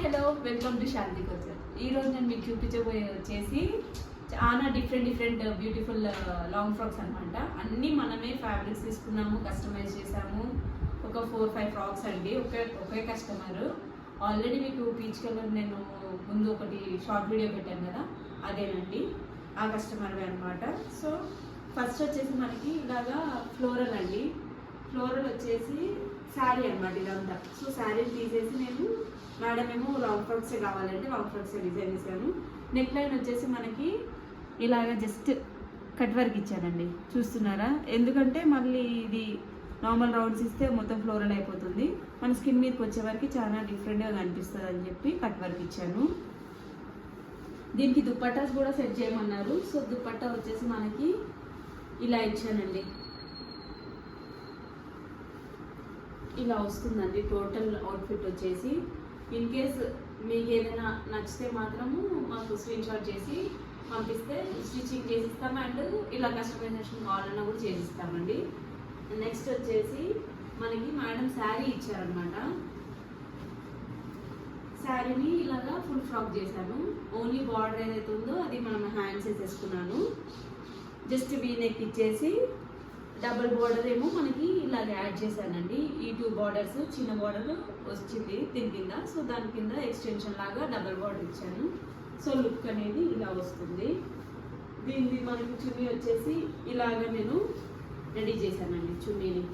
Hello welcome to శాంతి కొచ్చర్. ఈరోజు నేను మీకు చూపించబోయే వచ్చేసి చాలా డిఫరెంట్ బ్యూటిఫుల్ లాంగ్ ఫ్రాక్స్ అనమాట. అన్నీ మనమే ఫ్యాబ్రిక్స్ తీసుకున్నాము, కస్టమైజ్ చేసాము. ఒక 4-5 ఫ్రాక్స్ అండి. ఒకే కస్టమర్. ఆల్రెడీ మీకు పీచ్ కలర్ నేను ముందు ఒకటి షార్ట్ వీడియో పెట్టాను కదా, అదేనండి ఆ కస్టమర్వే అనమాట. సో ఫస్ట్ వచ్చేసి మనకి ఇలాగా ఫ్లోరల్ అండి. ఫ్లోరల్ వచ్చేసి శారీ అనమాట ఇదంతా. సో శారీని తీసేసి నేను మేడం ఏమో లాంగ్ ఫ్రాక్సే కావాలంటే లాంగ్ ఫ్రాక్సే డిజైన్ చేశాను. నెక్ లైన్ వచ్చేసి మనకి ఇలాగ జస్ట్ కట్ వర్క్ ఇచ్చానండి, చూస్తున్నారా? ఎందుకంటే మళ్ళీ ఇది నార్మల్ రౌండ్స్ ఇస్తే మొత్తం ఫ్లోరల్ అయిపోతుంది, మన స్కిన్ మీదకి వచ్చే వరకు చాలా డిఫరెంట్గా కనిపిస్తుంది అని చెప్పి కట్ వర్క్ ఇచ్చాను. దీనికి దుప్పటాస్ కూడా సెట్ చేయమన్నారు. సో దుప్పట్టా వచ్చేసి మనకి ఇలా ఇచ్చానండి, ఇలా వస్తుందండి టోటల్ అవుట్ఫిట్ వచ్చేసి. ఇన్ కేస్ మీకు ఏదైనా నచ్చితే మాత్రము మాకు స్క్రీన్ షాట్ చేసి పంపిస్తే స్టిచ్చింగ్ చేసిస్తాము, అండ్ ఇలా కస్టమైజేషన్ కావాలన్నా కూడా చేసిస్తామండి. నెక్స్ట్ వచ్చేసి మనకి మేడం శారీ ఇచ్చారనమాట. శారీని ఇలాగా ఫుల్ ఫ్రాక్ చేశాను. ఓన్లీ బార్డర్ ఏదైతే ఉందో అది మనం హ్యాండ్స్ వేసేసుకున్నాను. జస్ట్ వీ నెక్ ఇచ్చేసి డబుల్ బార్డర్ ఏమో మనకి ఇలాగ యాడ్ చేశానండి. ఈ 2 బార్డర్స్, చిన్న బార్డర్ వచ్చింది దీని కింద, సో దాని కింద ఎక్స్టెన్షన్ లాగా డబుల్ బార్డర్ ఇచ్చాను. సో లుక్ అనేది ఇలా వస్తుంది. దీనికి మనకి చున్నీ వచ్చేసి ఇలాగ నేను రెడీ చేశానండి. చున్నీని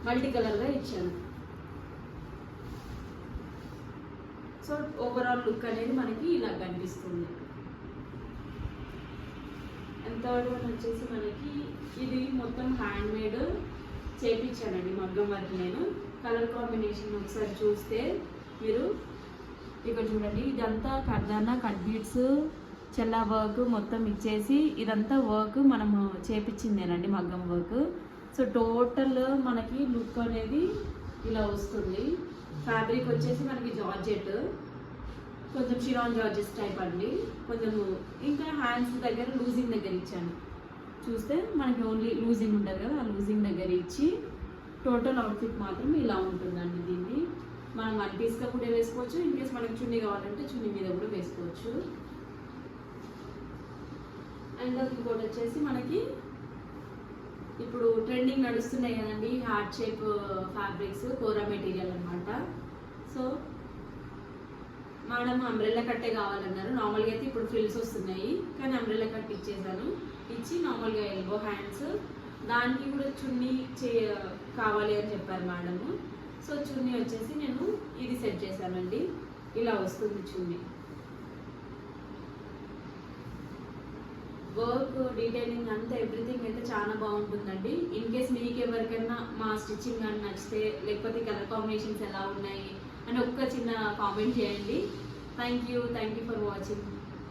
మల్టీ కలర్గా ఇచ్చాను. సో ఓవరాల్ లుక్ అనేది మనకి ఇలా కనిపిస్తుంది. థర్డ్ వన్ వచ్చేసి మనకి ఇది మొత్తం హ్యాండ్ మేడ్ చేయించానండి, మగ్గం వర్క్. నేను కలర్ కాంబినేషన్ ఒకసారి చూస్తే మీరు ఇక్కడ చూడండి, ఇదంతా కర్దానా, కట్ బీడ్స్, చెల్లా వర్క్ మొత్తం ఇచ్చేసి ఇదంతా వర్క్ మనము చేపించిందేనండి, మగ్గం వర్క్. సో టోటల్ మనకి లుక్ అనేది ఇలా వస్తుంది. ఫ్యాబ్రిక్ వచ్చేసి మనకి జార్జెట్, కొంచెం షిరాన్ జార్జెస్ టైప్ అండి. కొంచెం ఇంకా హ్యాండ్స్ దగ్గర లూజింగ్ దగ్గర ఇచ్చాను. చూస్తే మనకి ఓన్లీ లూజింగ్ ఉంటుంది కదా, ఆ లూజింగ్ దగ్గర ఇచ్చి టోటల్ అవుట్ఫిట్ మాత్రం ఇలా ఉంటుందండి. దీన్ని మనం 1 పీస్గా కూడా వేసుకోవచ్చు, ఇన్కేస్ మనకి చున్నీ కావాలంటే చున్నీ మీద కూడా వేసుకోవచ్చు. అండ్ ఇంకోటి వచ్చేసి మనకి ఇప్పుడు ట్రెండింగ్ నడుస్తున్నాయి కదండి హార్ట్ షేప్ ఫ్యాబ్రిక్స్, కోరా మెటీరియల్ అనమాట. సో మేడం అంబ్రెల్లా కట్టే కావాలన్నారు. నార్మల్గా అయితే ఇప్పుడు ఫ్రిల్స్ వస్తున్నాయి, కానీ అంబ్రెల్లా కట్ ఇచ్చేసాను. ఇచ్చి నార్మల్గా ఎల్బో హ్యాండ్స్, దానికి కూడా చున్నీ కావాలి అని చెప్పారు మేడము. సో చున్నీ వచ్చేసి నేను ఇది సెట్ చేశానండి, ఇలా వస్తుంది చున్నీ. వర్క్, డీటెయిలింగ్ అంతా ఎవ్రీథింగ్ అయితే చాలా బాగుంటుందండి. ఇన్ కేస్ మీకు ఎవరికైనా మా స్టిచ్చింగ్ కానీ నచ్చితే, లేకపోతే కలర్ కాంబినేషన్స్ ఎలా ఉన్నాయి అని ఒక్క చిన్న కామెంట్ చేయండి. Thank you for watching.